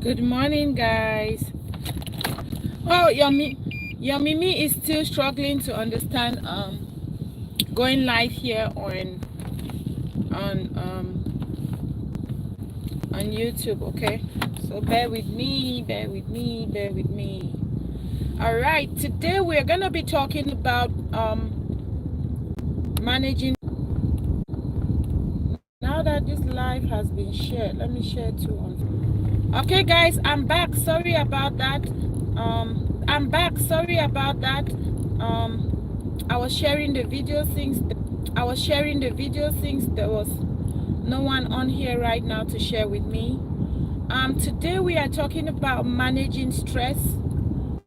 Good morning, guys. Oh, your Mimi is still struggling to understand going live here on on YouTube. Okay, so bear with me, bear with me, bear with me. All right, today we're gonna be talking about managing. Now that this live has been shared, let me share too on. Okay, guys, I'm back. Sorry about that. I'm back. Sorry about that. I was sharing the video things. There was no one on here right now to share with me. Today we are talking about managing stress.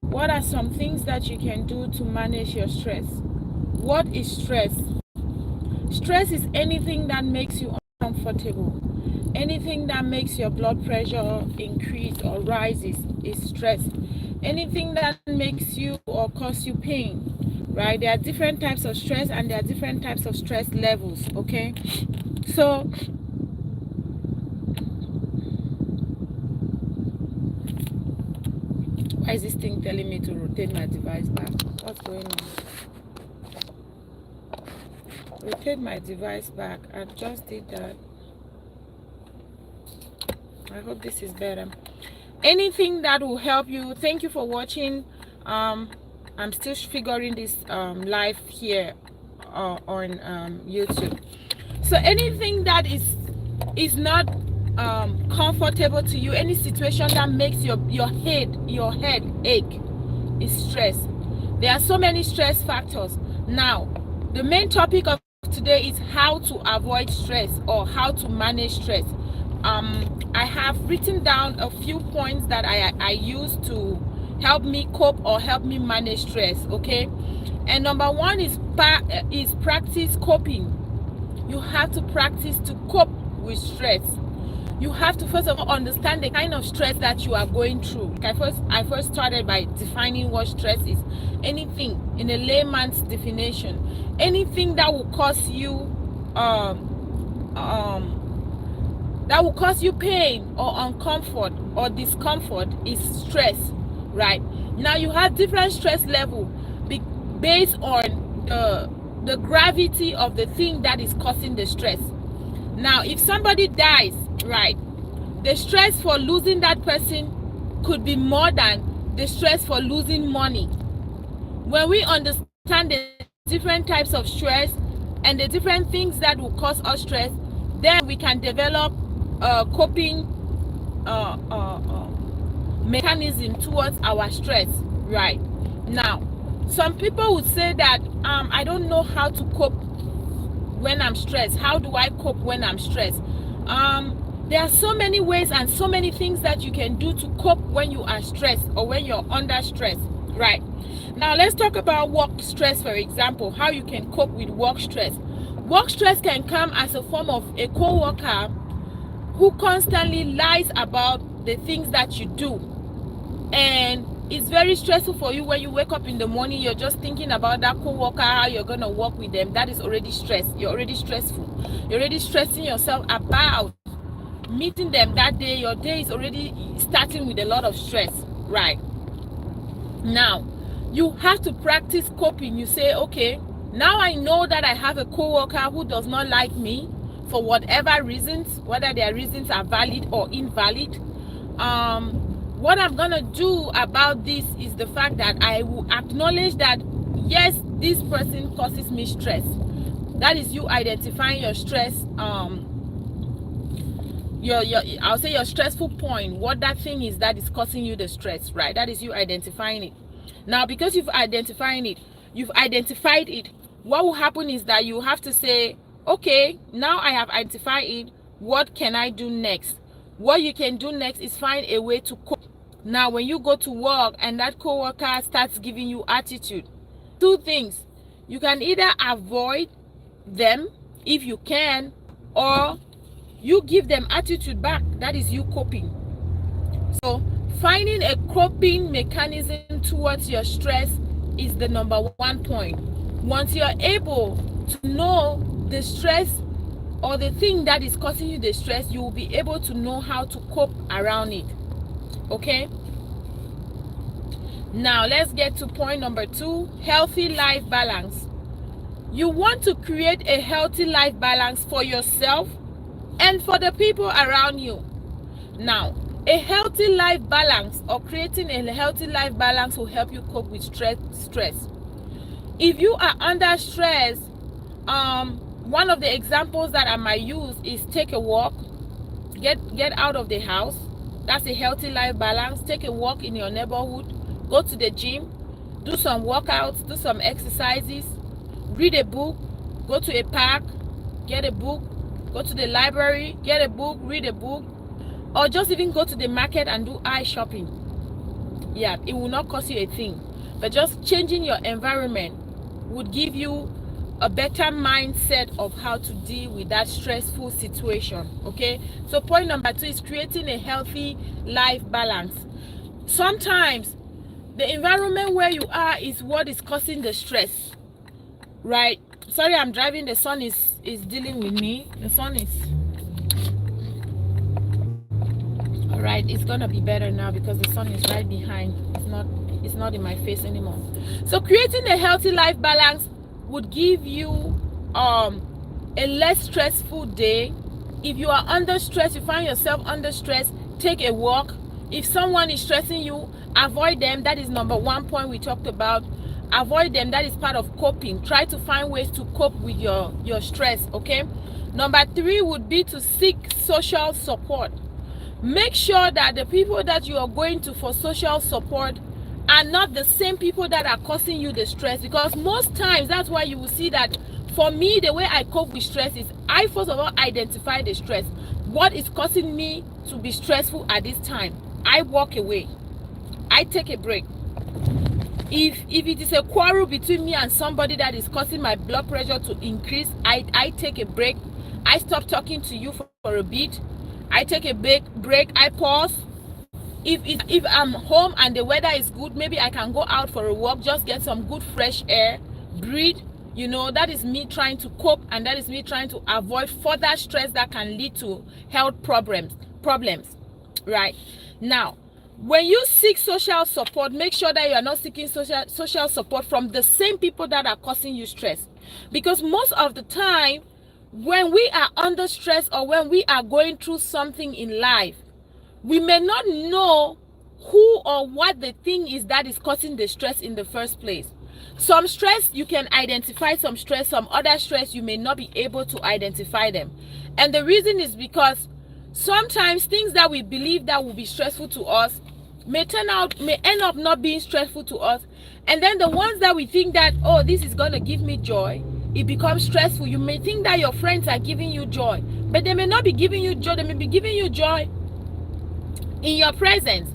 What are some things that you can do to manage your stress? What is stress? Stress is anything that makes you uncomfortable. Anything that makes your blood pressure increase or rises is stress. Anything that makes you or cause you pain, right? There are different types of stress and there are different types of stress levels, okay? So why is this thing telling me to rotate my device back? What's going on? Rotate my device back. I just did that. I hope this is better. Anything that will help you. Thank you for watching. I'm still figuring this live here on YouTube. So anything that is not comfortable to you, any situation that makes your head ache is stress. There are so many stress factors. Now, the main topic of today is how to avoid stress or how to manage stress. I have written down a few points that I use to help me cope or help me manage stress, okay? And number one is practice coping. You have to practice to cope with stress. You have to first of all understand the kind of stress that you are going through. I first started by defining what stress is. Anything in a layman's definition, anything that will cause you pain or uncomfort or discomfort is stress, right? Now you have different stress level based on the gravity of the thing that is causing the stress. Now if somebody dies, right, the stress for losing that person could be more than the stress for losing money. When we understand the different types of stress and the different things that will cause us stress, then we can develop coping mechanism towards our stress, right? Now, some people would say that I don't know how to cope when I'm stressed. How do I cope when I'm stressed? There are so many ways and so many things that you can do to cope when you are stressed or when you're under stress, right? Now let's talk about work stress, for example, how you can cope with work stress. Work stress can come as a form of a co-worker who constantly lies about the things that you do, and it's very stressful for you. When you wake up in the morning, you're just thinking about that co-worker, how you're gonna work with them. That is already stress. You're already stressful. You're already stressing yourself about meeting them that day. Your day is already starting with a lot of stress, right? Now you have to practice coping. You say, okay, now I know that I have a co-worker who does not like me for whatever reasons, whether their reasons are valid or invalid. What I'm gonna do about this is the fact that I will acknowledge that yes, this person causes me stress. That is you identifying your stress, I'll say your stressful point, what that thing is that is causing you the stress, right? That is you identifying it. Now, because you've identified it, what will happen is that you have to say, okay, now I have identified it, what can I do next? What you can do next is find a way to cope. Now, when you go to work and that coworker starts giving you attitude, two things. You can either avoid them if you can, or you give them attitude back. That is you coping. So finding a coping mechanism towards your stress is the number one point. Once you're able to know the stress or the thing that is causing you the stress, you will be able to know how to cope around it. Okay, now let's get to point number 2, healthy life balance. You want to create a healthy life balance for yourself and for the people around you. Now, a healthy life balance, or creating a healthy life balance, will help you cope with stress. If you are under stress, one of the examples that I might use is take a walk, get out of the house. That's a healthy life balance. Take a walk in your neighborhood, go to the gym, do some workouts, do some exercises, read a book, go to a park, get a book, go to the library, get a book, read a book, or just even go to the market and do eye shopping. Yeah, it will not cost you a thing, but just changing your environment would give you a better mindset of how to deal with that stressful situation. Okay, so point number 2 is creating a healthy life balance. Sometimes the environment where you are is what is causing the stress, right? Sorry, I'm driving. The sun is dealing with me. The sun is all right. It's gonna be better now because the sun is right behind. It's not in my face anymore. So creating a healthy life balance would give you a less stressful day. If you are under stress, you find yourself under stress, take a walk. If someone is stressing you, avoid them. That is number 1 point we talked about. Avoid them. That is part of coping. Try to find ways to cope with your stress. Okay, number 3 would be to seek social support. Make sure that the people that you are going to for social support are not the same people that are causing you the stress, because most times that's why you will see that for me, the way I cope with stress is I first of all identify the stress. What is causing me to be stressful at this time? I walk away. I take a break. If it is a quarrel between me and somebody that is causing my blood pressure to increase, I take a break. I stop talking to you for a bit. I take a break. I pause. If I'm home and the weather is good, maybe I can go out for a walk, just get some good fresh air, breathe. You know, that is me trying to cope, and that is me trying to avoid further stress that can lead to health problems. Right? Now, when you seek social support, make sure that you are not seeking social support from the same people that are causing you stress. Because most of the time, when we are under stress or when we are going through something in life, we may not know who or what the thing is that is causing the stress in the first place. Some stress you can identify, some stress, some other stress you may not be able to identify them. And the reason is because sometimes things that we believe that will be stressful to us may end up not being stressful to us. And then the ones that we think that, oh, this is going to give me joy, it becomes stressful. You may think that your friends are giving you joy, but they may not be giving you joy. They may be giving you joy in your presence,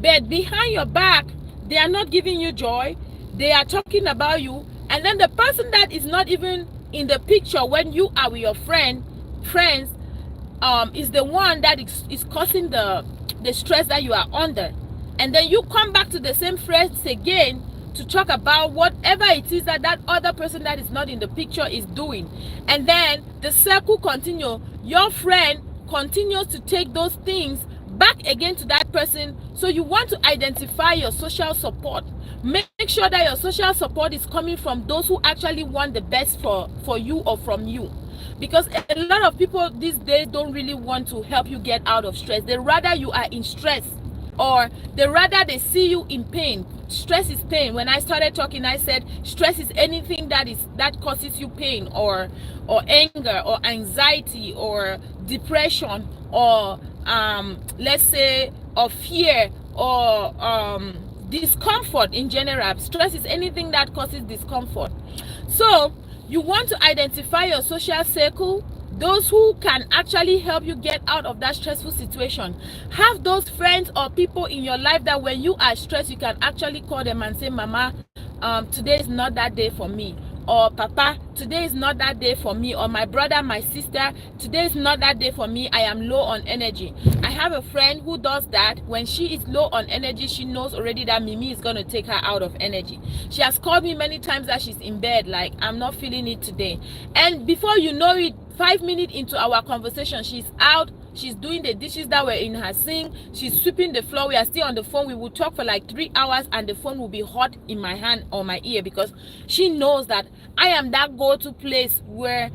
but behind your back, they are not giving you joy. They are talking about you. And then the person that is not even in the picture when you are with your friends, is the one that is causing the stress that you are under. And then you come back to the same friends again to talk about whatever it is that other person that is not in the picture is doing. And then the circle continues. Your friend continues to take those things back again to that person. So you want to identify your social support. Make sure that your social support is coming from those who actually want the best for you or from you. Because a lot of people these days don't really want to help you get out of stress. They rather you are in stress, or they see you in pain. Stress is pain. When I started talking, I said stress is anything that causes you pain, or anger, or anxiety, or depression, or let's say, or fear, or discomfort in general. Stress is anything that causes discomfort. So you want to identify your social circle, those who can actually help you get out of that stressful situation. Have those friends or people in your life that when you are stressed, you can actually call them and say, Mama, today is not that day for me. Or Papa, today is not that day for me. Or my brother, my sister, today is not that day for me. I am low on energy. I have a friend who does that. When she is low on energy, she knows already that Mimi is going to take her out of energy. She has called me many times that she's in bed, like, I'm not feeling it today. And before you know it, 5 minutes into our conversation, she's out she's doing the dishes that were in her sink, she's sweeping the floor, we are still on the phone. We will talk for like 3 hours and the phone will be hot in my hand or my ear, because she knows that I am that go-to place where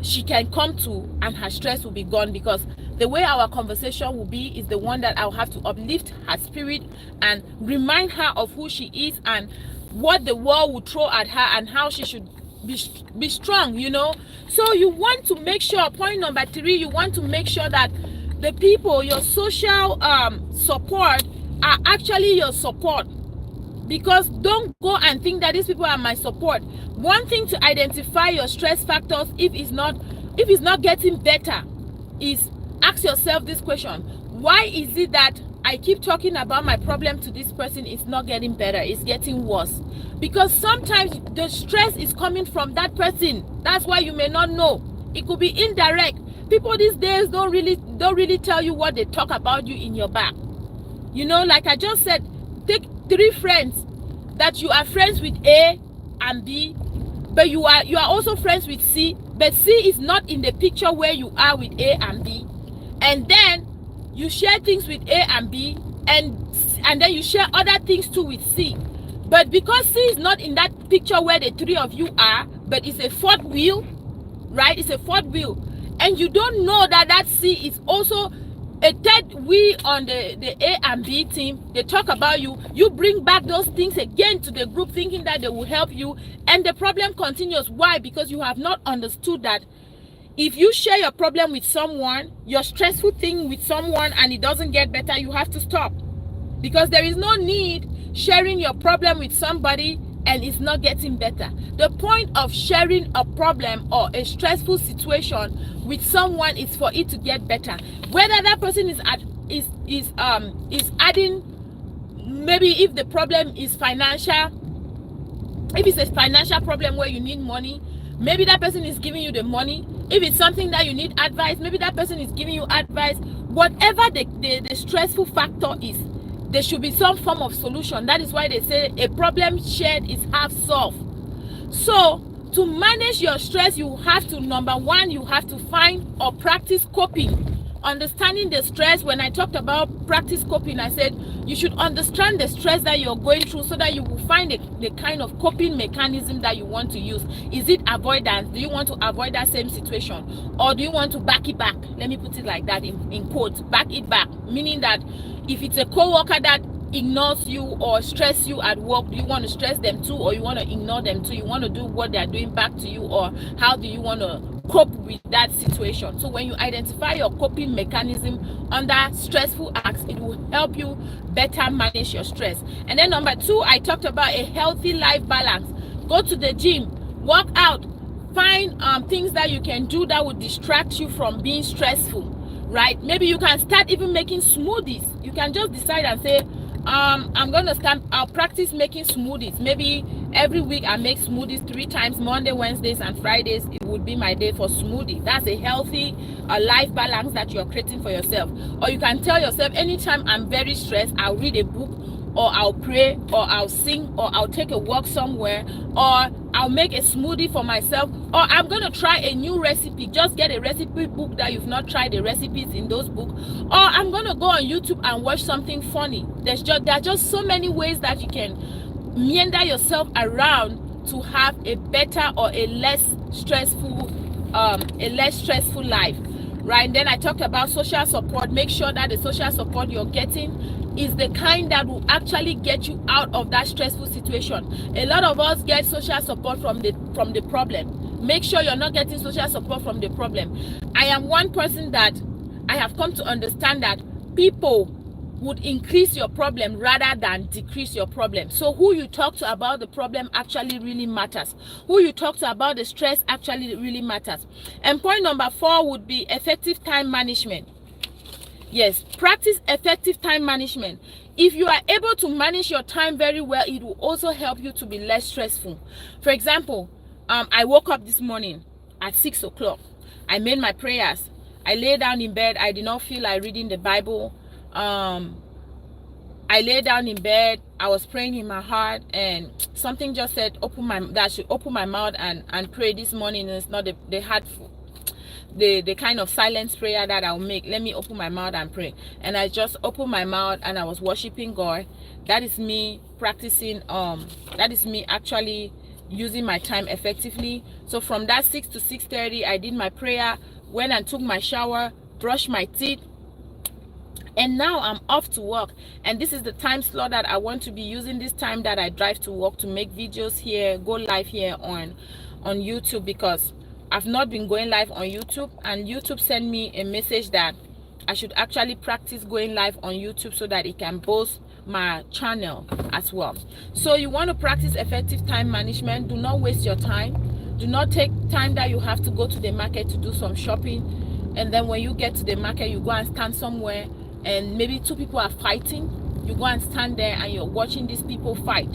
she can come to and her stress will be gone, because the way our conversation will be is the one that I'll have to uplift her spirit and remind her of who she is and what the world will throw at her and how she should be strong, you know. So you want to make sure, point number 3, you want to make sure that the people, your social support, are actually your support. Because don't go and think that these people are my support. One thing to identify your stress factors, if it's not getting better, is ask yourself this question: why is it that I keep talking about my problem to this person, it's not getting better, it's getting worse? Because sometimes the stress is coming from that person. That's why you may not know. It could be indirect. People these days don't really tell you what they talk about you in your back. You know, like I just said, take 3 friends that you are friends with A and B, but you are also friends with C, but C is not in the picture where you are with A and B. And then you share things with A and B, and then you share other things too with C. But because C is not in that picture where the 3 of you are, but it's a 4th wheel, right? It's a 4th wheel. And you don't know that that C is also a 3rd wheel on the A and B team. They talk about you. You bring back those things again to the group thinking that they will help you. And the problem continues. Why? Because you have not understood that if you share your problem with someone, your stressful thing with someone, and it doesn't get better, you have to stop. Because there is no need sharing your problem with somebody and it's not getting better. The point of sharing a problem or a stressful situation with someone is for it to get better. Whether that person is adding, maybe if the problem is financial, if it's a financial problem where you need money, maybe that person is giving you the money. If it's something that you need advice, maybe that person is giving you advice. Whatever the stressful factor is, there should be some form of solution. That is why they say a problem shared is half solved. So to manage your stress, you have to, number 1, you have to find or practice coping. Understanding the stress. When I talked about practice coping, I said you should understand the stress that you're going through so that you will find the kind of coping mechanism that you want to use. Is it avoidance? Do you want to avoid that same situation? Or do you want to back it back? Let me put it like that in quotes. Back it back. Meaning that if it's a co-worker that ignores you or stress you at work, do you want to stress them too, or you want to ignore them too? You want to do what they're doing back to you, or how do you want to cope with that situation? So when you identify your coping mechanism under stressful acts, it will help you better manage your stress. And then number 2, I talked about a healthy life balance. Go to the gym, work out, find things that you can do that will distract you from being stressful, right? Maybe you can start even making smoothies. You can just decide and say, I'll practice making smoothies. Maybe every week I make smoothies 3 times, Monday, Wednesdays, and Fridays. It would be my day for smoothie. That's a healthy life balance that you're creating for yourself. Or you can tell yourself, anytime I'm very stressed, I'll read a book, or I'll pray, or I'll sing, or I'll take a walk somewhere, or I'll make a smoothie for myself, or I'm going to try a new recipe. Just get a recipe book that you've not tried the recipes in those books, or I'm going to go on YouTube and watch something funny. There are just so many ways that you can meander yourself around to have a better or a less stressful life, right? Then I talked about social support. Make sure that the social support you're getting is the kind that will actually get you out of that stressful situation. A lot of us get social support from the problem. Make sure you're not getting social support from the problem. I am one person that I have come to understand that people would increase your problem rather than decrease your problem. So who you talk to about the problem actually really matters. Who you talk to about the stress actually really matters. And point number 4 would be effective time management. Yes, practice effective time management. If you are able to manage your time very well, it will also help you to be less stressful. For example, I woke up this morning at 6 o'clock. I made my prayers. I lay down in bed. I did not feel like reading the Bible. I lay down in bed. I was praying in my heart, and something just said, that I should open my mouth and pray this morning. And it's not the heart. the kind of silence prayer that I'll make. Let me open my mouth and pray. And I just opened my mouth and I was worshiping God. That is me practicing, that is me actually using my time effectively. So from that 6 to 6:30, I did my prayer, went and took my shower, brushed my teeth, and now I'm off to work. And this is the time slot that I want to be using, this time that I drive to work, to make videos here, go live here on YouTube, because I've not been going live on YouTube, and YouTube sent me a message that I should actually practice going live on YouTube so that it can boost my channel as well. So you want to practice effective time management. Do not waste your time. Do not take time that you have to go to the market to do some shopping, and then when you get to the market, you go and stand somewhere and maybe 2 people are fighting. You go and stand there and you're watching these people fight.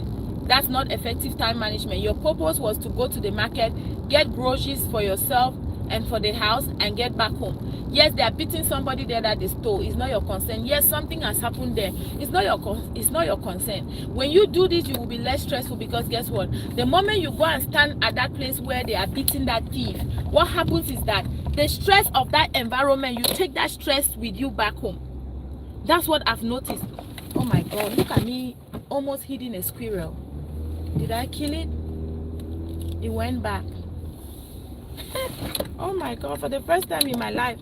That's not effective time management. Your purpose was to go to the market, get groceries for yourself and for the house, and get back home. Yes, they are beating somebody there that they stole. It's not your concern. Yes, something has happened there. It's not your concern. When you do this, you will be less stressful, because guess what? The moment you go and stand at that place where they are beating that thief, what happens is that the stress of that environment, you take that stress with you back home. That's what I've noticed. Oh my God, look at me almost hitting a squirrel. Did I kill it? It went back. Oh my God, for the first time in my life,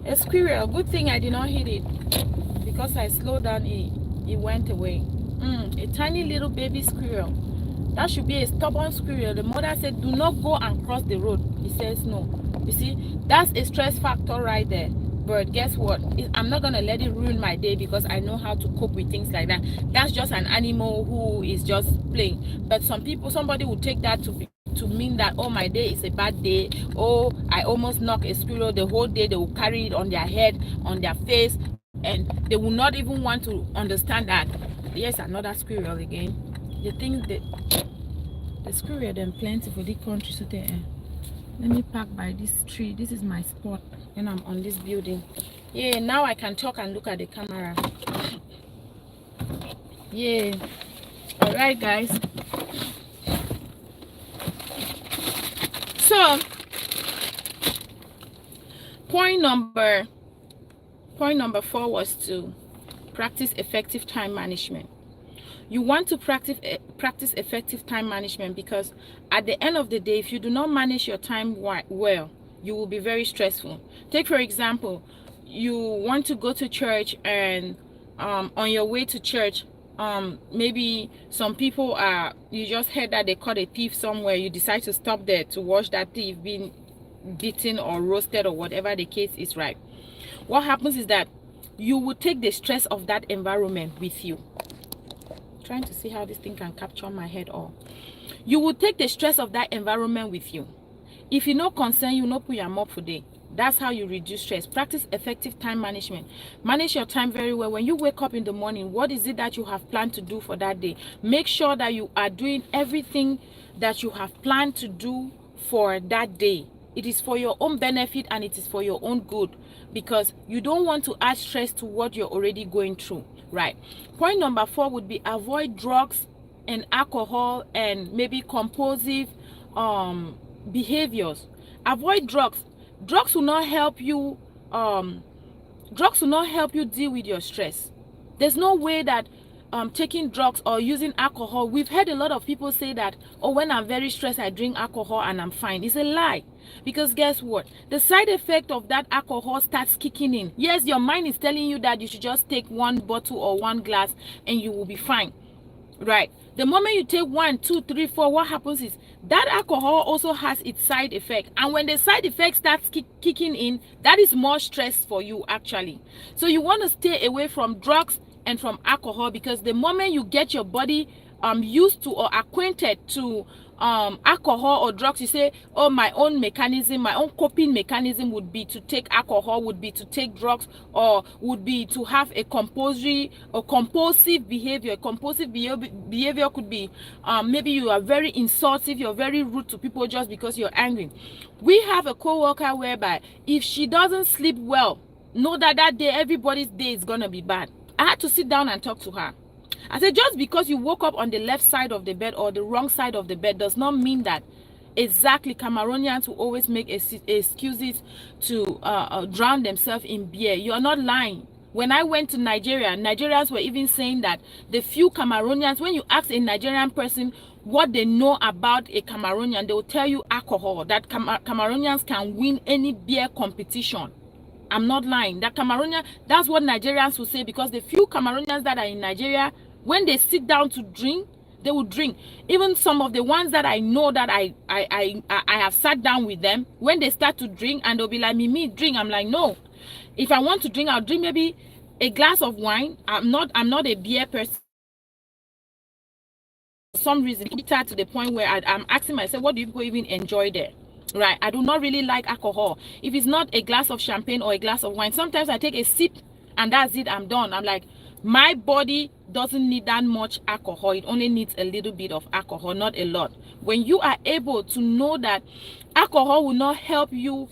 a squirrel. Good thing I did not hit it, because I slowed down, it went away. A tiny little baby squirrel. That should be a stubborn squirrel. The mother said, do not go and cross the road. He says no. You see, that's a stress factor right there. But guess what? I'm not gonna let it ruin my day, because I know how to cope with things like that. That's just an animal who is just playing. But somebody would take that to mean that, oh, my day is a bad day. Oh, I almost knocked a squirrel. The whole day they will carry it on their head, on their face, and they will not even want to understand that. Yes, another squirrel again. The thing that the squirrel them plenty for the country, so they let me park by this tree. This is my spot when I'm on this building. Yeah, now I can talk and look at the camera. Yeah. All right, guys. So, point number 4 was to practice effective time management. You want to practice effective time management, because at the end of the day, if you do not manage your time well, you will be very stressful. Take, for example, you want to go to church, and on your way to church, maybe some people you just heard that they caught a thief somewhere. You decide to stop there to watch that thief being beaten or roasted or whatever the case is, right? What happens is that you will take the stress of that environment with you. Trying to see how this thing can capture my head all. You will take the stress of that environment with you. If you no concern, you no put your mouth for day. That's how you reduce stress. Practice effective time management. Manage your time very well. When you wake up in the morning, what is it that you have planned to do for that day? Make sure that you are doing everything that you have planned to do for that day. It is for your own benefit and it is for your own good, because you don't want to add stress to what you're already going through, right? Point number 4 would be avoid drugs and alcohol and maybe compulsive behaviors. Avoid drugs. Drugs will not help you. Drugs will not help you deal with your stress. There's no way that taking drugs or using alcohol. We've heard a lot of people say that, oh, when I'm very stressed, I drink alcohol and I'm fine. It's a lie. Because guess what? The side effect of that alcohol starts kicking in. Yes, your mind is telling you that you should just take 1 bottle or 1 glass and you will be fine, right? The moment you take 1, 2, 3, 4, what happens is that alcohol also has its side effect. And when the side effect starts kicking in, that is more stress for you actually. So you want to stay away from drugs and from alcohol, because the moment you get your body used to or acquainted to alcohol or drugs, you say, oh, my own mechanism, my own coping mechanism would be to take alcohol, would be to take drugs, or would be to have a compulsive behavior. Compulsive behavior could be maybe you are very insultive, you're very rude to people just because you're angry. We have a co-worker whereby if she doesn't sleep well, know that that day everybody's day is gonna be bad. I had to sit down and talk to her. I said, just because you woke up on the left side of the bed or the wrong side of the bed does not mean that Exactly, Cameroonians will always make excuses to drown themselves in beer. You're not lying. When I went to Nigeria, Nigerians were even saying that the few Cameroonians, when you ask a Nigerian person what they know about a Cameroonian, they will tell you alcohol, that Cameroonians can win any beer competition. I'm not lying. That Cameroonian, that's what Nigerians will say, because the few Cameroonians that are in Nigeria, when they sit down to drink, they will drink. Even some of the ones that I know that I have sat down with them, when they start to drink and they'll be like, me drink. I'm like, no. If I want to drink, I'll drink maybe a glass of wine. I'm not a beer person. For some reason, to the point where I'm asking myself, what do people even enjoy there? Right? I do not really like alcohol. If it's not a glass of champagne or a glass of wine, sometimes I take a sip and that's it. I'm done. I'm like, my body doesn't need that much alcohol. It only needs a little bit of alcohol, not a lot. When you are able to know that alcohol will not help you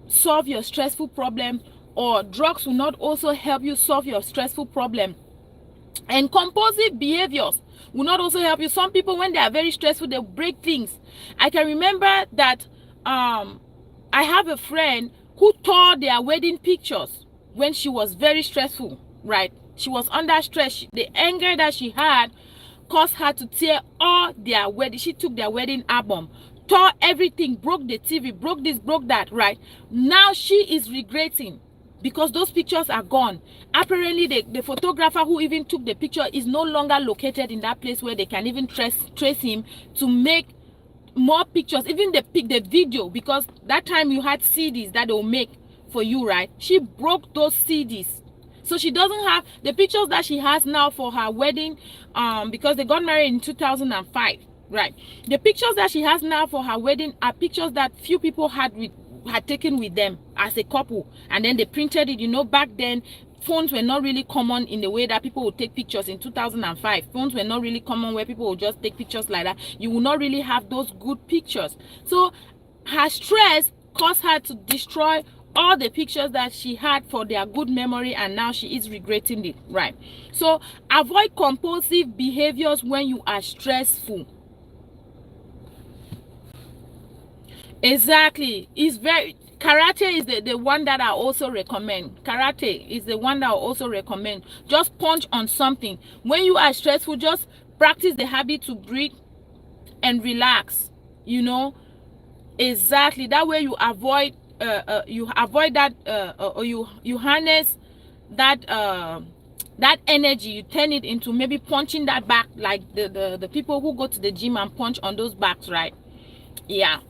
solve your stressful problem, or drugs will not also help you solve your stressful problem, and compulsive behaviors will not also help you. Some people, when they are very stressful, they break things. I can remember that I have a friend who tore their wedding pictures when she was very stressful, right? She was under stress. The anger that she had caused her to tear all their wedding. She took their wedding album, tore everything, broke the TV, broke this, broke that, right? Now she is regretting because those pictures are gone. Apparently, the photographer who even took the picture is no longer located in that place where they can even trace him to make more pictures, even the video, because that time you had CDs that they'll make for you, right? She broke those CDs. So she doesn't have the pictures that she has now for her wedding, because they got married in 2005, right? The pictures that she has now for her wedding are pictures that few people had taken with them as a couple, and then they printed it. You know, back then phones were not really common in the way that people would take pictures in 2005. Phones were not really common where people would just take pictures like that. You will not really have those good pictures. So her stress caused her to destroy all the pictures that she had for their good memory, and now she is regretting it, right? So avoid compulsive behaviors when you are stressful. Exactly. It's very karate is the one that I also recommend. Karate is the one that I also recommend. Just punch on something. When you are stressful, just practice the habit to breathe and relax, you know. Exactly. That way you avoid that or you harness that that energy. You turn it into maybe punching that back, like the people who go to the gym and punch on those backs, right? Yeah.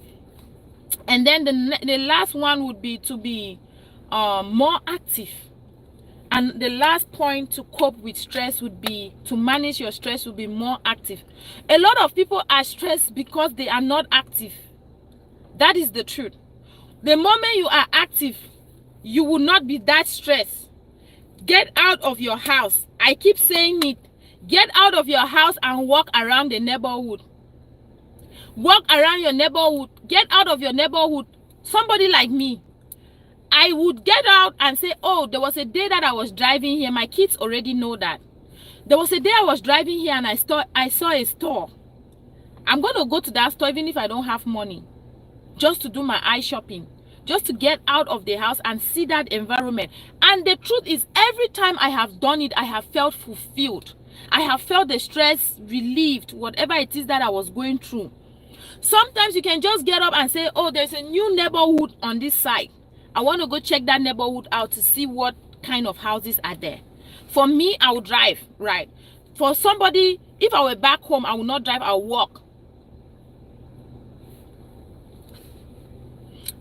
And then the last one would be to be more active. And the last point to cope with stress would be to manage your stress, would be more active. A lot of people are stressed because they are not active. That is the truth. The moment you are active, you will not be that stressed. Get out of your house. I keep saying it. Get out of your house and walk around the neighborhood. Walk around your neighborhood. Get out of your neighborhood. Somebody like me, I would get out and say, oh, there was a day that I was driving here. My kids already know that. There was a day I was driving here and I saw a store. I'm going to go to that store even if I don't have money, just to do my eye shopping, just to get out of the house and see that environment. And the truth is, every time I have done it, I have felt fulfilled. I have felt the stress relieved, whatever it is that I was going through. Sometimes you can just get up and say, oh, there's a new neighborhood on this side. I want to go check that neighborhood out to see what kind of houses are there. For me, I will drive, right? For somebody, if I were back home, I will not drive, I'll walk.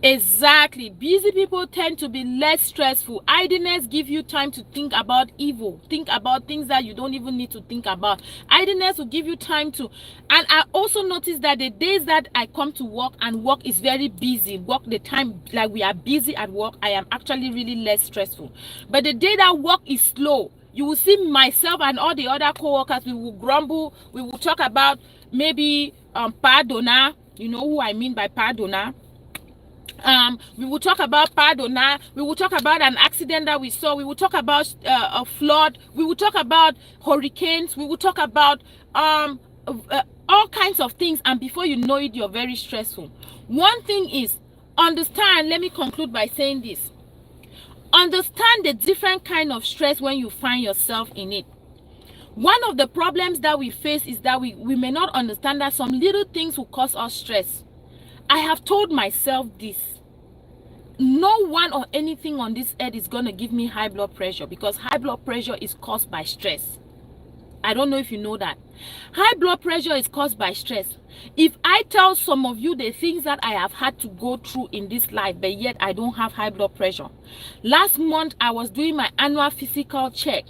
Exactly. Busy people tend to be less stressful. Idleness gives you time to think about evil. Think about things that you don't even need to think about. Idleness will give you time to... And I also noticed that the days that I come to work and work is very busy, work the time like we are busy at work, I am actually really less stressful. But the day that work is slow, you will see myself and all the other co-workers, we will grumble, we will talk about maybe pardona, you know who I mean by pardona. We will talk about pardona, we will talk about an accident that we saw, we will talk about a flood, we will talk about hurricanes, we will talk about all kinds of things, and before you know it, you're very stressful. One thing is, understand, let me conclude by saying this. Understand the different kind of stress when you find yourself in it. One of the problems that we face is that we may not understand that some little things will cause us stress. I have told myself this. No one or anything on this earth is going to give me high blood pressure, because high blood pressure is caused by stress. I don't know if you know that. High blood pressure is caused by stress. If I tell some of you the things that I have had to go through in this life, but yet I don't have high blood pressure. Last month, I was doing my annual physical check,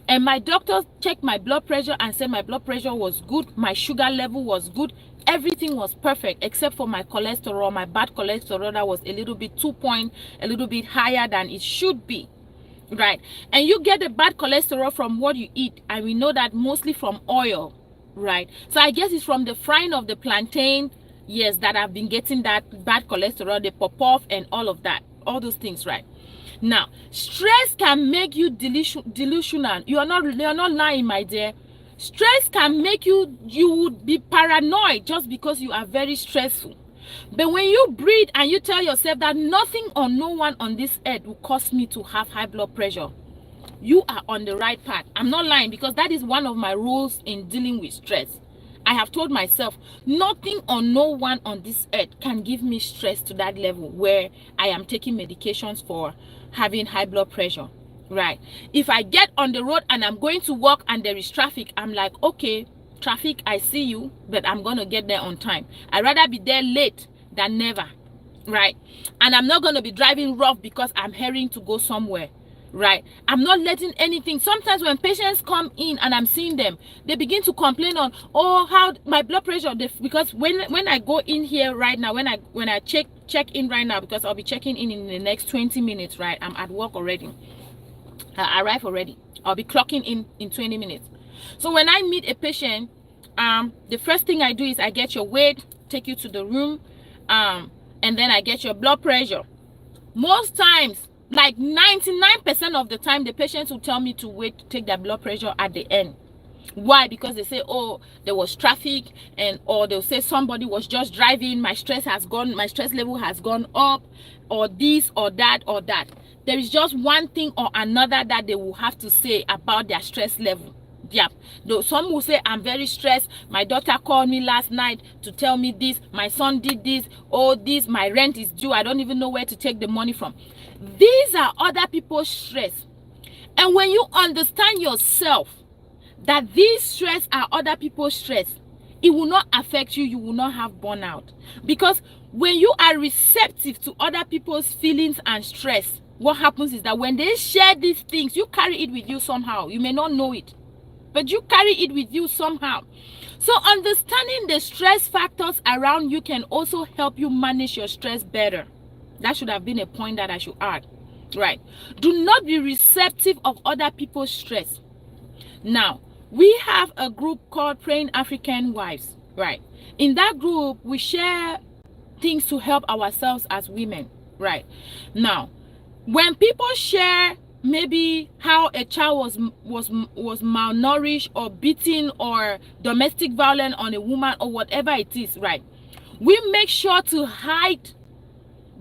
and my doctor checked my blood pressure and said my blood pressure was good, my sugar level was good, everything was perfect except for my cholesterol, my bad cholesterol that was a little bit a little bit higher than it should be. Right? And you get the bad cholesterol from what you eat, and we know that mostly from oil, right? So I guess it's from the frying of the plantain, yes, that I've been getting that bad cholesterol, the pop-off and all of that, all those things, right? Now, stress can make you delusional. You're not lying, my dear. Stress can make you would be paranoid just because you are very stressful. But when you breathe and you tell yourself that nothing or no one on this earth will cause me to have high blood pressure, you are on the right path. I'm not lying, because that is one of my rules in dealing with stress. I have told myself nothing or no one on this earth can give me stress to that level where I am taking medications for having high blood pressure. Right? If I get on the road and I'm going to work and there is traffic, I'm like, okay, traffic, I see you, but I'm gonna get there on time. I'd rather be there late than never, right? And I'm not gonna be driving rough because I'm hurrying to go somewhere, right? I'm not letting anything. Sometimes when patients come in and I'm seeing them, they begin to complain on, oh, how my blood pressure, because when I go in here right now, when I check in right now, because I'll be checking in the next 20 minutes, right? I'm at work already. I arrive already. I'll be clocking in 20 minutes. So when I meet a patient, the first thing I do is I get your weight, take you to the room, and then I get your blood pressure. Most times, like 99% of the time, the patients will tell me to wait to take their blood pressure at the end. Why? Because they say, oh, there was traffic, or they'll say somebody was just driving, my stress level has gone up, or this or that or that. There is just one thing or another that they will have to say about their stress level. Yeah, though some will say, I'm very stressed, my daughter called me last night to tell me this, my son did this, oh, this, my rent is due, I don't even know where to take the money from. These are other people's stress. And when you understand yourself that these stress are other people's stress, it will not affect you. You will not have burnout. Because when you are receptive to other people's feelings and stress, what happens is that when they share these things, you carry it with you somehow. You may not know it, but you carry it with you somehow. So understanding the stress factors around you can also help you manage your stress better. That should have been a point that I should add. Right? Do not be receptive of other people's stress. Now, we have a group called Praying African Wives. Right? In that group, we share things to help ourselves as women. Right? Now, when people share maybe how a child was malnourished or beaten or domestic violence on a woman or whatever it is, right, we make sure to hide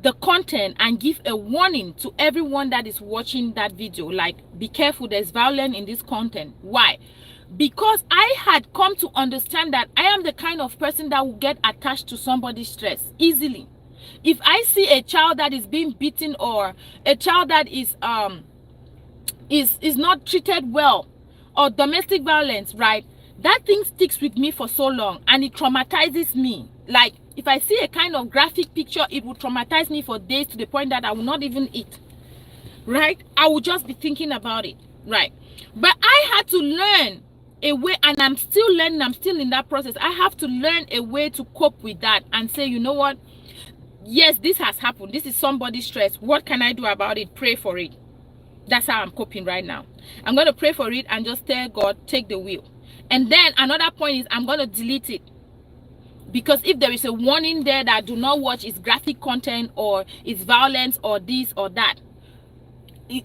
the content and give a warning to everyone that is watching that video, like, be careful, there's violence in this content. Why? Because I had come to understand that I am the kind of person that will get attached to somebody's stress easily. If I see a child that is being beaten or a child that is not treated well, or domestic violence, right, that thing sticks with me for so long and it traumatizes me. Like, if I see a kind of graphic picture, it will traumatize me for days, to the point that I will not even eat, right? I will just be thinking about it, right? But I had to learn a way, and I'm still learning, I'm still in that process. I have to learn a way to cope with that and say, you know what, yes, this has happened, this is somebody's stress, what can I do about it? Pray for it. That's how I'm coping right now. I'm going to pray for it and just tell God, take the wheel. And then another point is, I'm going to delete it. Because if there is a warning there that do not watch, it's graphic content or it's violence or this or that,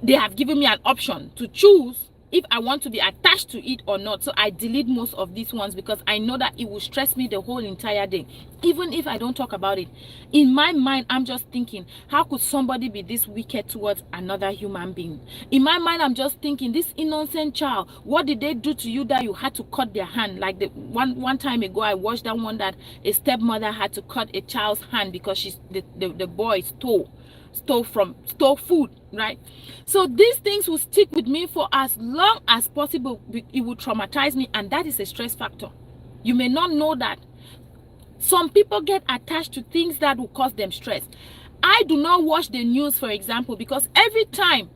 they have given me an option to choose if I want to be attached to it or not. So I delete most of these ones because I know that it will stress me the whole entire day. Even if I don't talk about it, in my mind, I'm just thinking, how could somebody be this wicked towards another human being? In my mind, I'm just thinking, this innocent child, what did they do to you that you had to cut their hand? Like the one time ago, I watched that one that a stepmother had to cut a child's hand because the boy stole food, right? So these things will stick with me for as long as possible. It will traumatize me, and that is a stress factor. You may not know that some people get attached to things that will cause them stress. I do not watch the news, for example, because every time,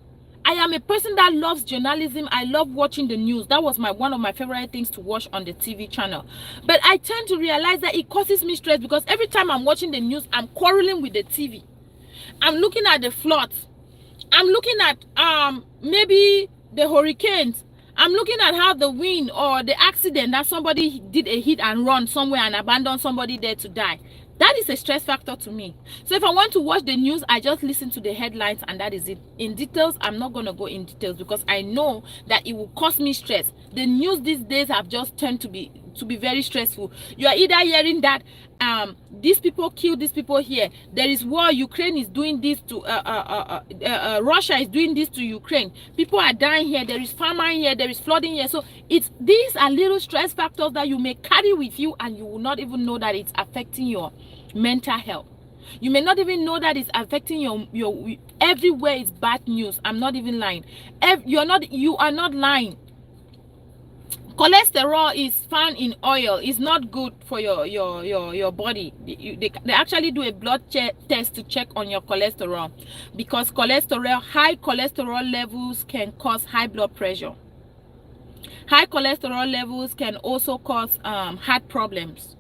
I am a person that loves journalism. I love watching the news. That was one of my favorite things to watch on the TV channel. But I tend to realize that it causes me stress because every time I'm watching the news, I'm quarreling with the TV. I'm looking at the floods. I'm looking at maybe the hurricanes. I'm looking at how the wind or the accident that somebody did a hit and run somewhere and abandoned somebody there to die. That is a stress factor to me. So if I want to watch the news, I just listen to the headlines and that is it. In details, I'm not going to go in details because I know that it will cause me stress. The news these days have just turned to be very stressful. You are either hearing that these people killed these people here. There is war. Ukraine is doing this to Russia is doing this to Ukraine. People are dying here. There is famine here. There is flooding here. So these are little stress factors that you may carry with you and you will not even know that it's affecting your mental health. You may not even know that it's affecting your everywhere is bad news. I'm not even lying. You are not lying. Cholesterol is found in oil. It's not good for your body. They actually do a blood test to check on your cholesterol because high cholesterol levels can cause high blood pressure. High cholesterol levels can also cause heart problems.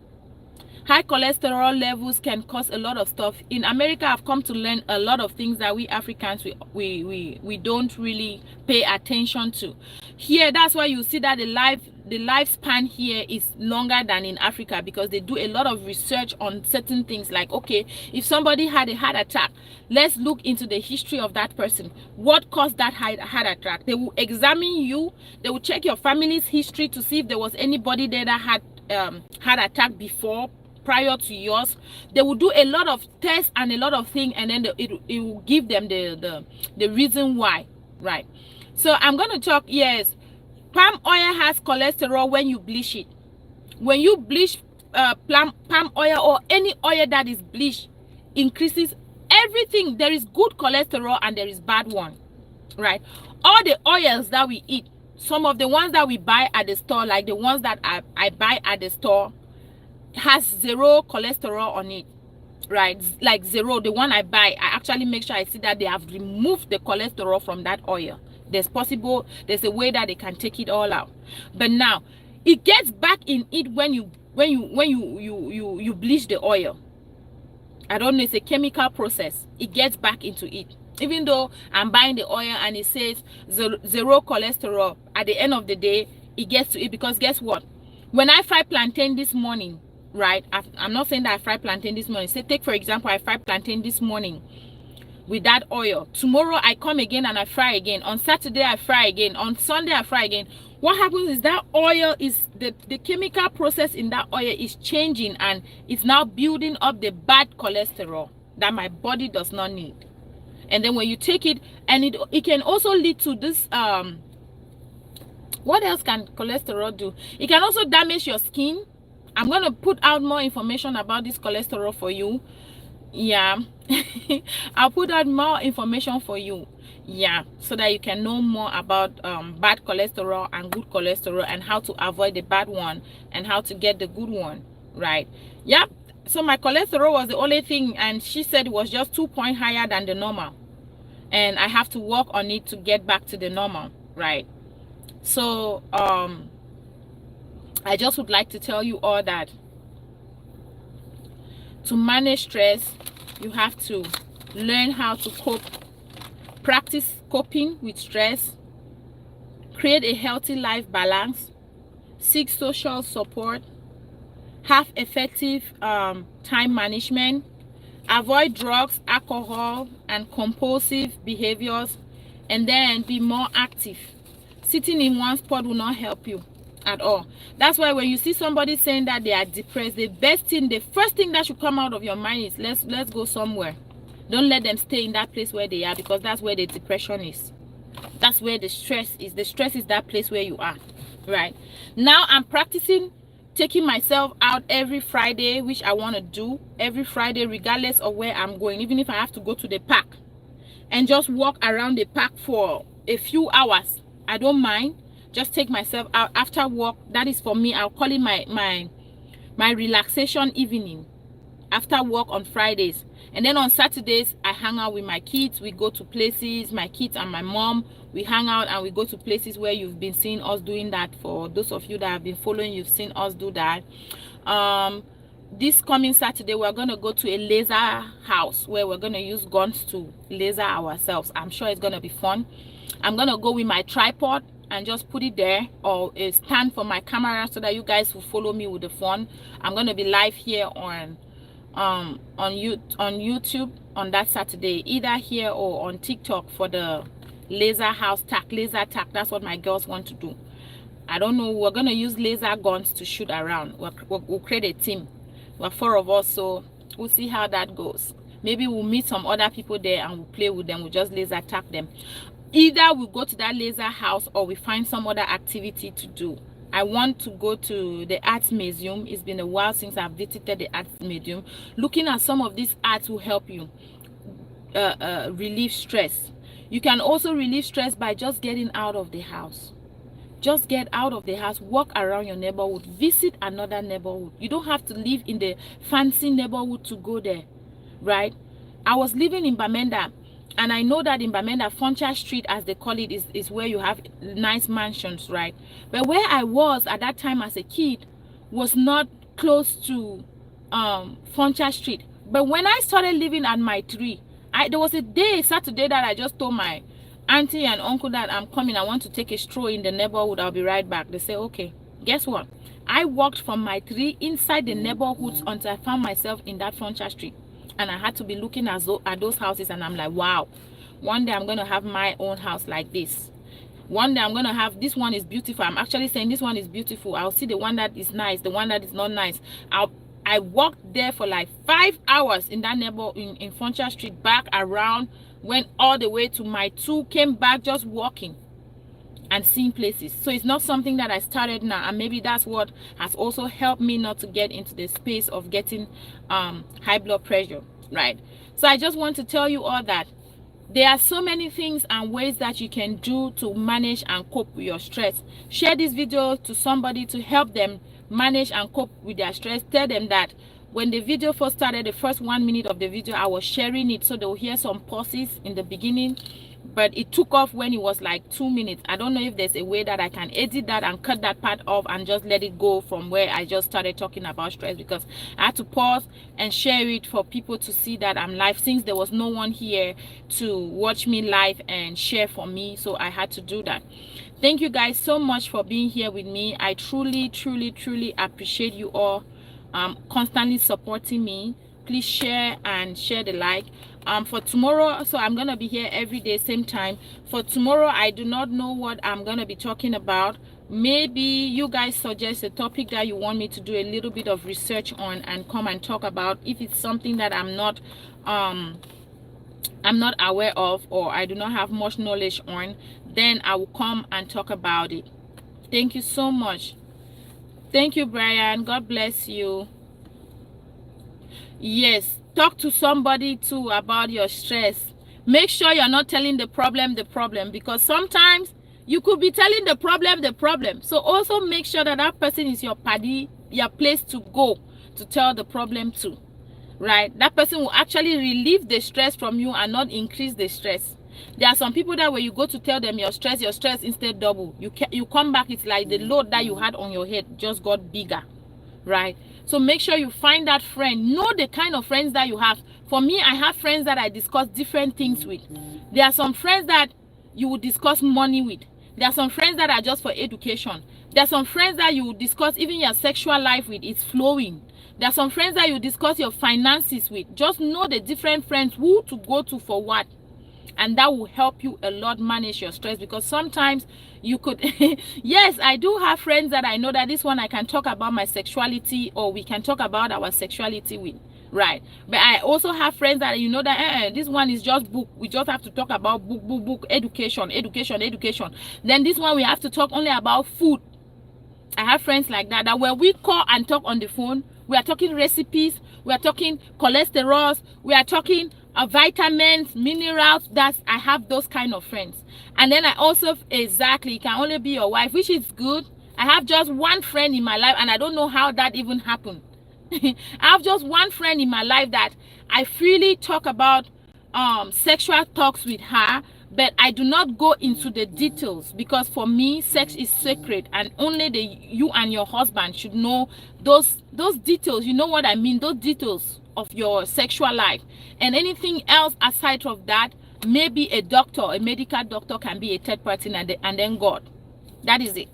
High cholesterol levels can cause a lot of stuff. In America, I've come to learn a lot of things that we Africans, we don't really pay attention to. Here, that's why you see that the lifespan here is longer than in Africa because they do a lot of research on certain things like, okay, if somebody had a heart attack, let's look into the history of that person. What caused that heart attack? They will examine you. They will check your family's history to see if there was anybody there that had heart attack before, prior to yours. They will do a lot of tests and a lot of things, and then it will give them the reason why, right? So I'm going to talk, yes, palm oil has cholesterol when you bleach it. When you bleach palm oil or any oil that is bleached, increases everything. There is good cholesterol and there is bad one, right? All the oils that we eat, some of the ones that we buy at the store, like the ones that I buy at the store, has zero cholesterol on it, right? Like zero. The one I buy, I actually make sure I see that they have removed the cholesterol from that oil. There's a way that they can take it all out. But now it gets back in it when you bleach the oil. I don't know, it's a chemical process. It gets back into it. Even though I'm buying the oil and it says zero cholesterol, at the end of the day, it gets to it because guess what? When I fry plantain this morning, right? I'm not saying that I fry plantain this morning. Say, take for example, I fry plantain this morning with that oil. Tomorrow I come again and I fry again. On Saturday I fry again. On Sunday I fry again. What happens is that oil is the chemical process in that oil is changing and it's now building up the bad cholesterol that my body does not need. And then when you take it, and it can also lead to this what else can cholesterol do? It can also damage your skin. I'm going to put out more information about this cholesterol for you. Yeah. I'll put out more information for you. Yeah. So that you can know more about bad cholesterol and good cholesterol and how to avoid the bad one and how to get the good one. Right. Yep. So my cholesterol was the only thing, and she said it was just 2 points higher than the normal. And I have to work on it to get back to the normal. Right. So I just would like to tell you all that to manage stress, you have to learn how to cope, practice coping with stress, create a healthy life balance, seek social support, have effective time management, avoid drugs, alcohol, and compulsive behaviors, and then be more active. Sitting in one spot will not help you at all. That's why when you see somebody saying that they are depressed, the first thing that should come out of your mind is let's go somewhere. Don't let them stay in that place where they are, because that's where the depression is. That's where the stress is. The stress is that place where you are. Right now, I'm practicing taking myself out every Friday, which I want to do every Friday, regardless of where I'm going. Even if I have to go to the park and just walk around the park for a few hours, I don't mind. Just take myself out after work. That is for me. I'll call it my relaxation evening after work on Fridays. And then on Saturdays, I hang out with my kids. We go to places, my kids and my mom. We hang out and we go to places where you've been seeing us doing that. For those of you that have been following, you've seen us do that. This coming Saturday, we're going to go to a laser house where we're going to use guns to laser ourselves. I'm sure it's going to be fun. I'm going to go with my tripod and just put it there, or a stand for my camera, so that you guys will follow me with the fun. I'm going to be live here on YouTube on that Saturday, either here or on TikTok, for the laser house laser tag. That's what my girls want to do. I don't know. We're gonna use laser guns to shoot around. We'll create a team. We're 4 of us, so we'll see how that goes. Maybe we'll meet some other people there and we'll play with them. We'll just laser tag them. Either we go to that laser house or we find some other activity to do. I want to go to the Arts Museum. It's been a while since I've visited the Arts Museum. Looking at some of these arts will help you relieve stress. You can also relieve stress by just getting out of the house. Just get out of the house, walk around your neighborhood, visit another neighborhood. You don't have to live in the fancy neighborhood to go there, right? I was living in Bamenda, and I know that in Bamenda, Foncha Street, as they call it, is where you have nice mansions, right? But where I was at that time as a kid was not close to Foncha Street. But when I started living at my tree, there was a day, Saturday, that I just told my auntie and uncle that I'm coming. I want to take a stroll in the neighborhood. I'll be right back. They say, okay. Guess what? I walked from my tree inside the neighborhoods until I found myself in that Foncha Street. And I had to be looking at those houses, and I'm like, wow, one day I'm going to have my own house like this. One day I'm going to have, this one is beautiful. I'm actually saying this one is beautiful. I'll see the one that is nice, the one that is not nice. I walked there for like 5 hours in that neighborhood in Foncha Street, back around, went all the way to my 2, came back just walking and seeing places. So it's not something that I started now, and maybe that's what has also helped me not to get into the space of getting high blood pressure, right? So I just want to tell you all that there are so many things and ways that you can do to manage and cope with your stress. Share this video to somebody to help them manage and cope with their stress. Tell them that when the video first started, the first 1 minute of the video, I was sharing it, so they'll hear some pauses in the beginning, but it took off when it was like 2 minutes. I don't know if there's a way that I can edit that and cut that part off and just let it go from where I just started talking about stress, because I had to pause and share it for people to see that I'm live, since there was no one here to watch me live and share for me. So I had to do that. Thank you guys so much for being here with me. I truly appreciate you all constantly supporting me. Please share and share the like. For tomorrow, so I'm gonna be here every day same time. For tomorrow, I do not know what I'm gonna be talking about. Maybe you guys suggest a topic that you want me to do a little bit of research on and come and talk about. If it's something that I'm not aware of, or I do not have much knowledge on, then I will come and talk about it. Thank you so much. Thank you, Brian. God bless you. Yes, talk to somebody too about your stress. Make sure you're not telling the problem, because sometimes you could be telling the problem. So also make sure that that person is your buddy, your place to go to tell the problem to, right? That person will actually relieve the stress from you and not increase the stress. There are some people that when you go to tell them your stress instead double. You come back, it's like the load that you had on your head just got bigger, right? So make sure you find that friend. Know the kind of friends that you have. For me, I have friends that I discuss different things with. There are some friends that you will discuss money with. There are some friends that are just for education. There are some friends that you will discuss even your sexual life with. It's flowing. There are some friends that you discuss your finances with. Just know the different friends, who to go to for what. and that will help you a lot manage your stress, because sometimes you could yes, I do have friends that I know that this one I can talk about my sexuality, or we can talk about our sexuality with, right? But I also have friends that you know that this one is just book, we just have to talk about book, education. Then this one we have to talk only about food. I have friends like that, that when we call and talk on the phone, we are talking recipes, we are talking cholesterols, we are talking vitamins, minerals. I have those kind of friends. And then I also, exactly, it can only be your wife, which is good. I have just one friend in my life, and I don't know how that even happened. I have just one friend in my life that I freely talk about sexual talks with her, but I do not go into the details, because for me sex is sacred, and only you and your husband should know those details. You know what I mean? Those details of your sexual life. And anything else aside of that, maybe a doctor, a medical doctor can be a third party, and then God. That is it.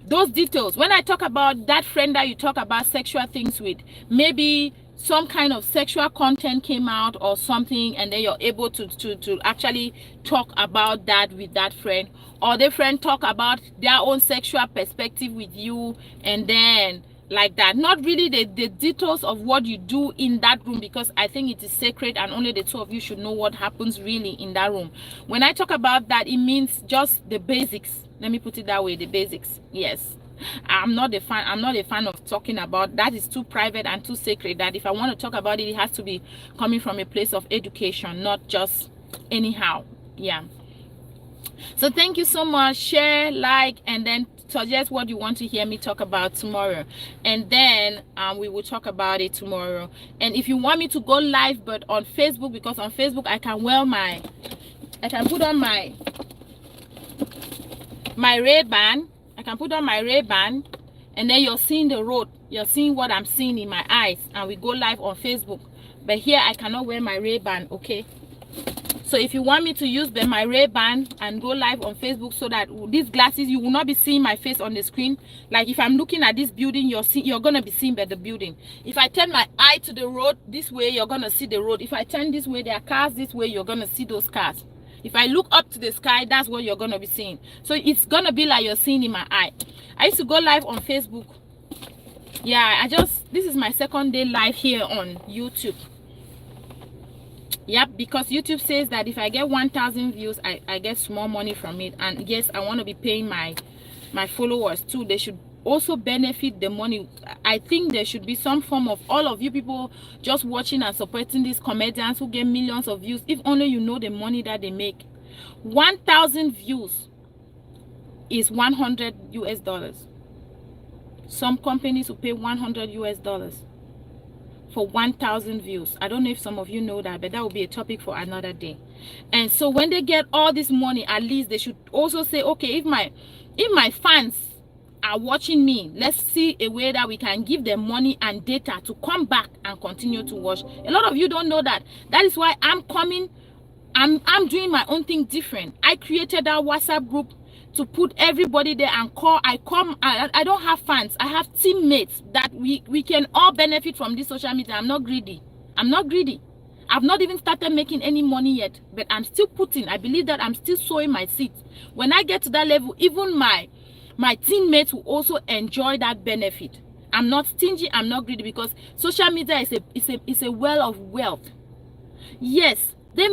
Those details. When I talk about that friend that you talk about sexual things with, maybe some kind of sexual content came out or something, and then you're able to actually talk about that with that friend, or the friend talk about their own sexual perspective with you, and then like that. Not really the details of what you do in that room, because I think it is sacred and only the two of you should know what happens really in that room. When I talk about that, it means just the basics. Let me put it that way, the basics. Yes, I'm not a fan of talking about that. Is too private and too sacred, that if I want to talk about it, it has to be coming from a place of education, not just anyhow. Yeah. So thank you so much. Share, like, and then suggest what you want to hear me talk about tomorrow, and then we will talk about it tomorrow. And if you want me to go live but on Facebook, because on Facebook I can put on my Ray-Ban. I can put on my Ray-Ban, and then you're seeing the road, you're seeing what I'm seeing in my eyes, and we go live on Facebook. But here I cannot wear my Ray-Ban, okay? So if you want me to use my Ray-Ban and go live on Facebook, so that these glasses, you will not be seeing my face on the screen. Like if I'm looking at this building, you're gonna be seeing by the building. If I turn my eye to the road this way, you're gonna see the road. If I turn this way, there are cars this way, you're gonna see those cars. If I look up to the sky, that's what you're gonna be seeing. So it's gonna be like you're seeing in my eye. I used to go live on Facebook. Yeah, this is my second day live here on YouTube. Yep, because YouTube says that if I get 1,000 views, I get small money from it. And yes, I want to be paying my followers too. They should also benefit the money. I think there should be some form of, all of you people just watching and supporting these comedians who get millions of views, if only you know the money that they make. 1,000 views is $100 US. Some companies will pay $100 US for 1,000 views. I don't know if some of you know that, but that will be a topic for another day. And so when they get all this money, at least they should also say, okay, if my fans are watching me, let's see a way that we can give them money and data to come back and continue to watch. A lot of you don't know that. That is why I'm doing my own thing different. I created that WhatsApp group to put everybody there and call. I don't have fans, I have teammates that we can all benefit from this social media. I'm not greedy. I've not even started making any money yet, but I'm still putting. I believe that I'm still sowing my seeds. When I get to that level, even my teammates will also enjoy that benefit. I'm not stingy, I'm not greedy, because social media is a well of wealth. Yes, they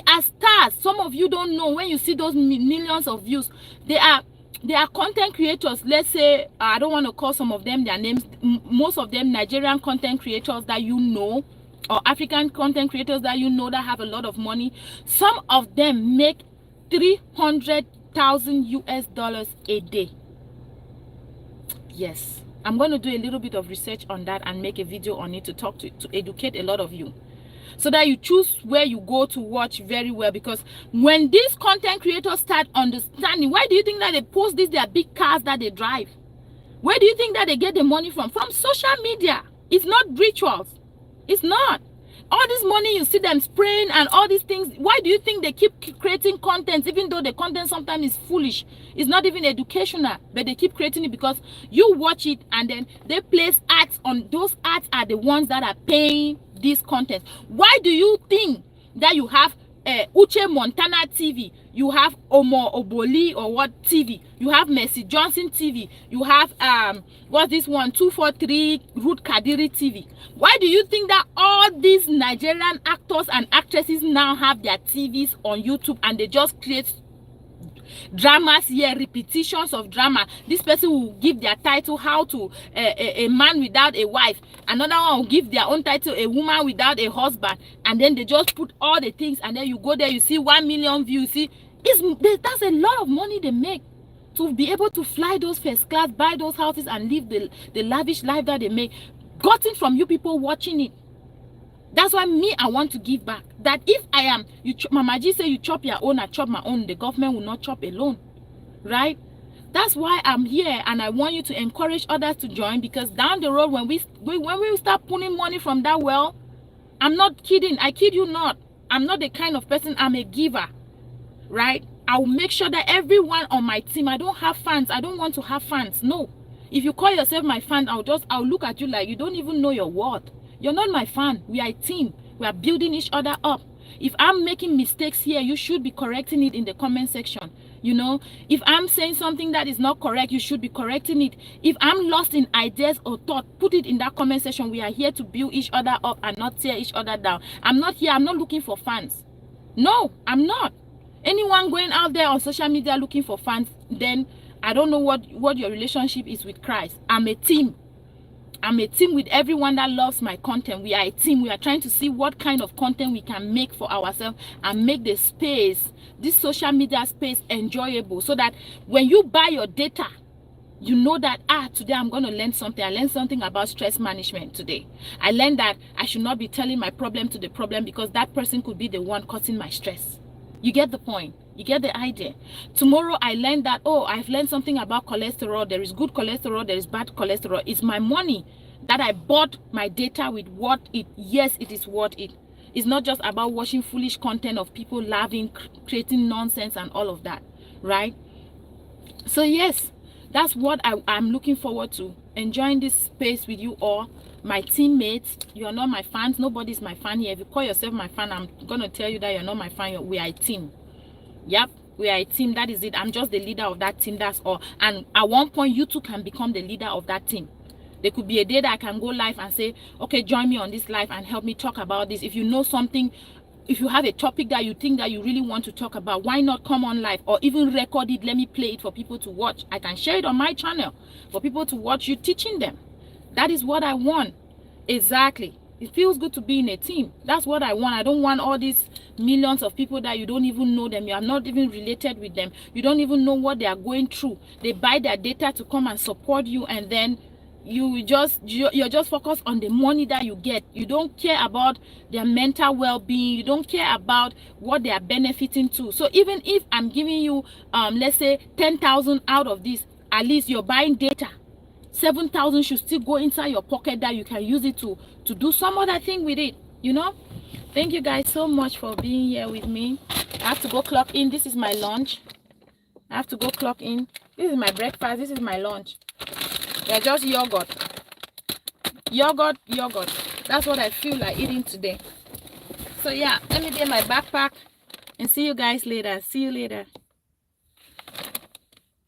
are stars. Some of you don't know. When you see those millions of views, they are content creators. Let's say, I don't want to call some of them their names, most of them Nigerian content creators that you know, or African content creators that you know, that have a lot of money. Some of them make $300,000 US a day. Yes, I'm going to do a little bit of research on that and make a video on it to educate a lot of you, so that you choose where you go to watch very well. Because when these content creators start understanding, why do you think that they post their big cars that they drive? Where do you think that they get the money from? From social media. It's not rituals. It's not. All this money you see them spraying and all these things, why do you think they keep creating content, even though the content sometimes is foolish? It's not even educational, but they keep creating it because you watch it, and then they place ads on. Those ads are the ones that are paying this content. Why do you think that you have Uche Montana TV, you have Omo Oboli or what TV, you have Mercy Johnson TV, you have what's this one, 243 Ruth Kadiri TV. Why do you think that all these Nigerian actors and actresses now have their TVs on YouTube and they just create dramas here, repetitions of drama? This person will give their title how to a man without a wife, another one will give their own title a woman without a husband, and then they just put all the things, and then you go there, you see 1 million views. See, that's a lot of money they make to be able to fly those first class, buy those houses, and live the lavish life that they make, gotten from you people watching it. That's why I want to give back. That if I am, Mama G say you chop your own, I chop my own, the government will not chop alone, right? That's why I'm here, and I want you to encourage others to join, because down the road when we start pulling money from that well, I'm not kidding, I kid you not, I'm not the kind of person, I'm a giver, right? I'll make sure that everyone on my team, I don't have fans, I don't want to have fans, no. If you call yourself my fan, I'll look at you like you don't even know your worth. You're not my fan. We are a team. We are building each other up. If I'm making mistakes here, you should be correcting it in the comment section. You know, if I'm saying something that is not correct, you should be correcting it. If I'm lost in ideas or thought, put it in that comment section. We are here to build each other up and not tear each other down. I'm not here. I'm not looking for fans. No, I'm not. Anyone going out there on social media looking for fans, then I don't know what your relationship is with Christ. I'm a team. I'm a team with everyone that loves my content. We are a team. We are trying to see what kind of content we can make for ourselves and make the space, this social media space, enjoyable, so that when you buy your data, you know that, today I'm going to learn something. I learned something about stress management today. I learned that I should not be telling my problem to the problem, because that person could be the one causing my stress. You get the point? You get the idea? Tomorrow I learned that, I've learned something about cholesterol. There is good cholesterol, there is bad cholesterol. It's my money that I bought my data with yes, it is worth it. It's not just about watching foolish content of people laughing, creating nonsense and all of that, right? So yes, that's what I'm looking forward to, enjoying this space with you all. My teammates, you are not my fans. Nobody's my fan here. If you call yourself my fan, I'm gonna tell you that you're not my fan. We are a team. Yep, we are a team. That is it. I'm just the leader of that team. That's all. And at one point, you too can become the leader of that team. There could be a day that I can go live and say, okay, join me on this live and help me talk about this. If you know something, if you have a topic that you think that you really want to talk about, why not come on live, or even record it? Let me play it for people to watch. I can share it on my channel for people to watch you teaching them. That is what I want. Exactly. It feels good to be in a team. That's what I want. I don't want all these millions of people that you don't even know them. You are not even related with them. You don't even know what they are going through. They buy their data to come and support you, and then you're just focused on the money that you get. You don't care about their mental well-being. You don't care about what they are benefiting to. So even if I'm giving you let's say 10,000 out of this, at least you're buying data. 7,000 should still go inside your pocket that you can use it to do some other thing with it, you know. Thank you guys so much for being here with me. I have to go clock in. This is my lunch. I have to go clock in. This is my breakfast. This is my lunch. They're just yogurt. That's what I feel like eating today. So yeah, let me get my backpack and see you guys later. See you later.